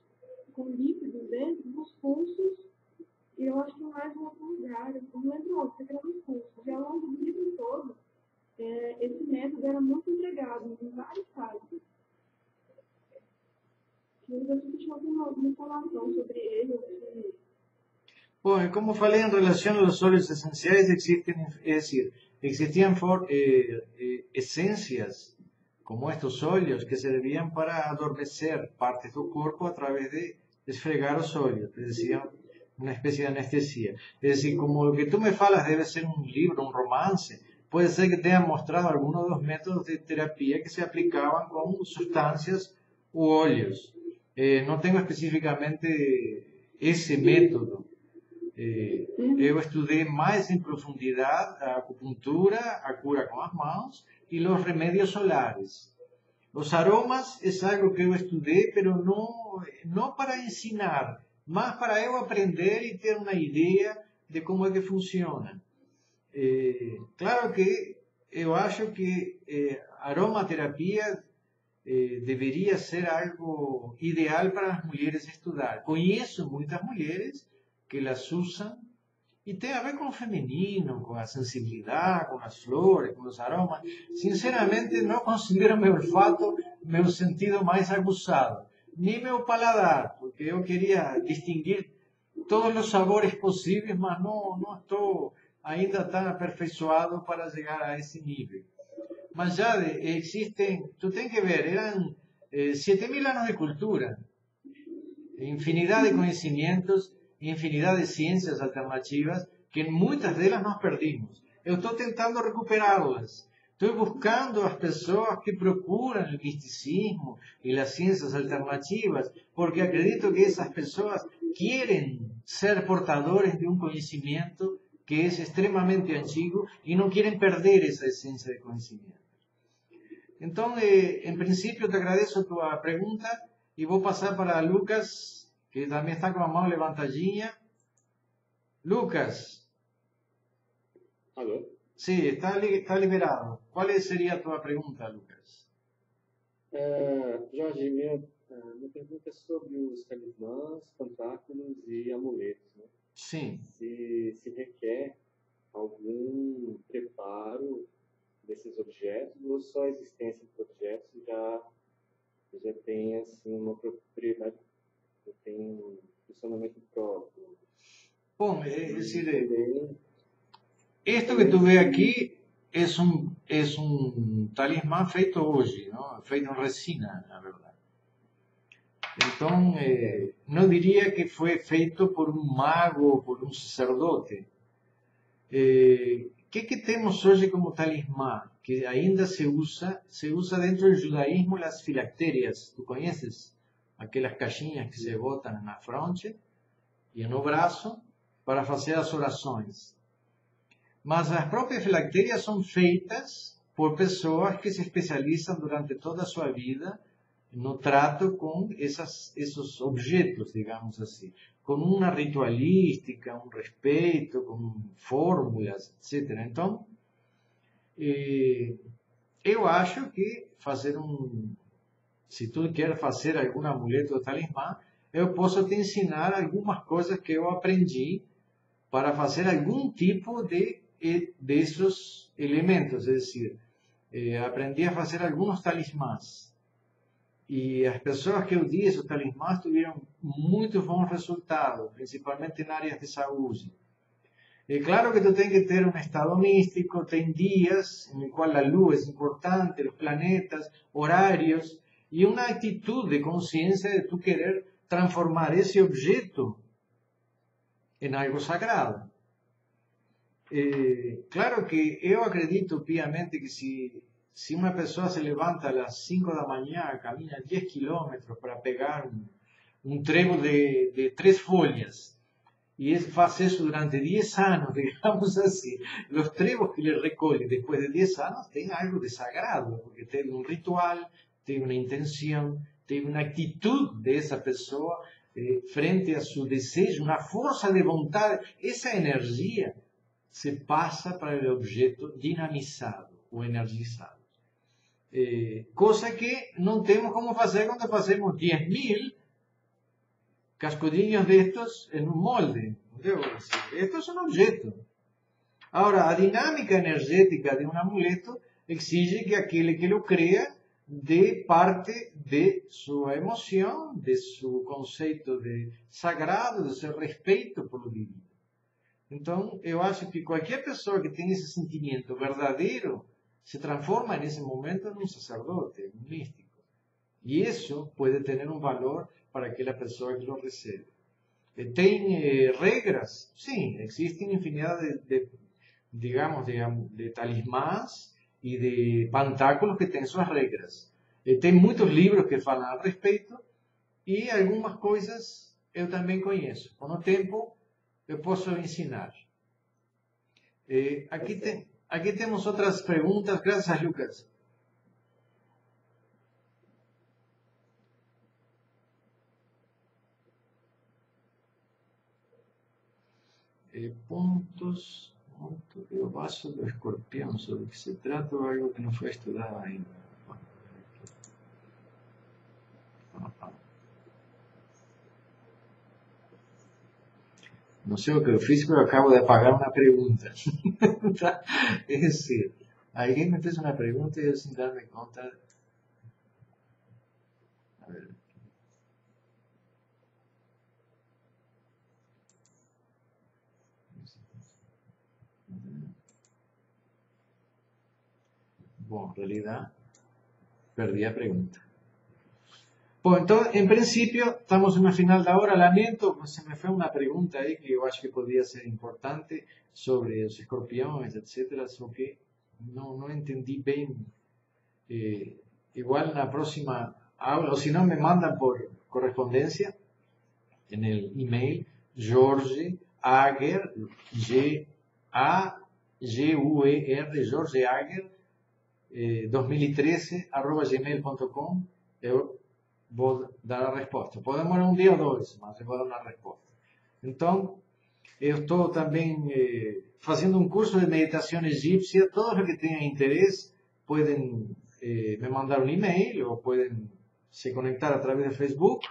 com líquidos dentro dos pulsos, e eu acho que mais um outro lugar, eu não lembro onde, porque era nos pulsos. E ao longo do livro todo, esse método era muito empregado em vários casos. Eu não tinha alguma informação sobre ele. Bom, como falei em relação aos óleos essenciais, existían essências como estos óleos que servían para adormecer partes do corpo a través de esfregar os óleos, es decir, una especie de anestesia. Es decir, como lo que tú me falas debe ser un libro, un romance, puede ser que te hayan mostrado algunos de los métodos de terapia que se aplicaban con sustancias u óleos. No tengo específicamente ese método. Eu estudei mais em profundidade a acupuntura, a cura com as mãos e os remédios solares. Os aromas é algo que eu estudei, mas não para ensinar, mas para eu aprender e ter uma ideia de como é que funciona. Claro que eu acho que aromaterapia deveria ser algo ideal para as mulheres estudar. Conheço muitas mulheres que las usam e tem a ver com o feminino, com a sensibilidade, com as flores, com os aromas. Sinceramente, não considero meu olfato meu sentido mais aguçado, nem meu paladar, porque eu queria distinguir todos os sabores possíveis, mas não estou ainda tão aperfeiçoado para chegar a esse nível. Mas já existem, tú tienes que ver, eran 7.000 años de cultura, infinidad de conocimientos, infinidad de ciencias alternativas, que muchas de ellas nos perdimos. Eu estou tentando recuperarlas. Estou buscando as pessoas que procuram o misticismo e as ciências alternativas, porque acredito que essas pessoas querem ser portadores de um conhecimento que é extremamente antigo e não querem perder essa essência de conhecimento. Então, em princípio, te agradeço a tua pergunta e vou passar para Lucas, que também está com a mão levantadinha. Lucas. Alô? Sim, está liberado. Qual seria a tua pergunta, Lucas? Jorge, minha pergunta é sobre os talismãs, pentáculos e amuletos, né? Sim. Se requer algum preparo desses objetos ou só a existência dos objetos já tem assim uma propriedade, já tem um funcionamento próprio. Bom, es decir, também, esto que tú ves aquí es un talismán feito hoje, ¿no? Feito en resina, la verdad. Entonces, no diría que fue feito por un mago o por un sacerdote. ¿Qué que temos hoje como talismán? Que ainda se usa dentro del judaísmo las filacterias. ¿Tú conoces? Aquelas caixinhas que se botam na fronte e no braço para fazer as orações. Mas as próprias filacterias são feitas por pessoas que se especializam durante toda a sua vida no trato com esses objetos, digamos assim, com uma ritualística, um respeito, com fórmulas, etc. Então, eu acho que se tu quer fazer algum amuleto ou talismã, eu posso te ensinar algumas coisas que eu aprendi para fazer algum tipo desses elementos, é decir, aprendi a fazer alguns talismãs. E as pessoas que eu di esses talismãs tiveram muito bons resultados, principalmente na área de saúde. É claro que tu tem que ter um estado místico, tem dias em que a luz é importante, os planetas, horários, e uma atitude de consciência de tu querer transformar esse objeto em algo sagrado. Claro que eu acredito piamente que se uma pessoa se levanta às 5 da manhã, caminha 10 quilômetros para pegar um trevo de 3 folhas, e faz isso durante 10 anos, digamos assim, os trevos que ele recolhe depois de 10 anos têm algo de sagrado, porque teve um ritual, teve uma intenção, teve uma atitude dessa pessoa frente a seu desejo, uma força de vontade. Essa energia se passa para o objeto dinamizado ou energizado. Coisa que não temos como fazer quando fazemos 10.000 cascudinhos destos em um molde. Entendeu? Esto es un objeto. Ahora, a dinámica energética de un amuleto exige que aquel que lo crea dé parte de su emoción, de su conceito de sagrado, de seu respeito por lo divino. Então, eu acho que qualquer pessoa que tenha esse sentimento verdadeiro se transforma nesse momento num sacerdote, um místico. E isso pode ter um valor para aquela pessoa que lo recebe. ¿Tem regras? Sim, existem infinidade de talismãs e de pantáculos que têm suas regras. Tem muitos livros que falam a respeito e algumas coisas eu também conheço. Com o tempo, eu posso ensinar. Aqui temos outras perguntas. Graças, Lucas. Pontos, eu vaso do escorpião, sobre o que se trata ou algo que não foi estudado ainda? Não sei o que eu fiz, porque eu acabo de apagar uma pergunta. É decir, alguém me fez uma pergunta e eu sem dar-me conta. A ver. Bom, en realidad perdí a pregunta. Bom, então, em princípio, estamos no final da hora. Lamento, se me foi uma pergunta aí que eu acho que podia ser importante sobre os escorpiões, etc. Só que não entendi bem. Igual na próxima aula, ou se não, me mandam por correspondência, en el email, Jorge Ager, G-A-G-U-E-R, Jorge Ager, 2013, @gmail.com. Eu vou dar a resposta. Pode demorar um dia ou dois, mas eu vou dar uma resposta. Então, eu estou também fazendo um curso de meditação egípcia. Todos os que tenham interesse podem me mandar um e-mail ou podem se conectar a través do Facebook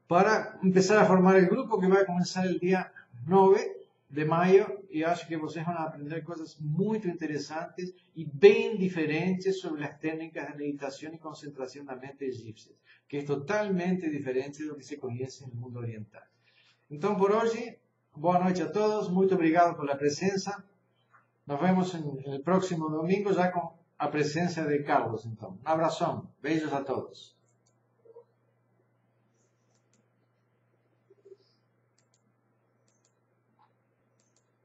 para começar a formar o grupo que vai começar o dia 9 de maio, e acho que vocês vão aprender coisas muito interessantes e bem diferentes sobre as técnicas de meditação e concentração da mente egípcia, que é totalmente diferente do que se conhece no mundo oriental. Então, por hoje, boa noite a todos, muito obrigado pela presença. Nos vemos no próximo domingo já com a presença de Carlos. Então, um abração, beijos a todos.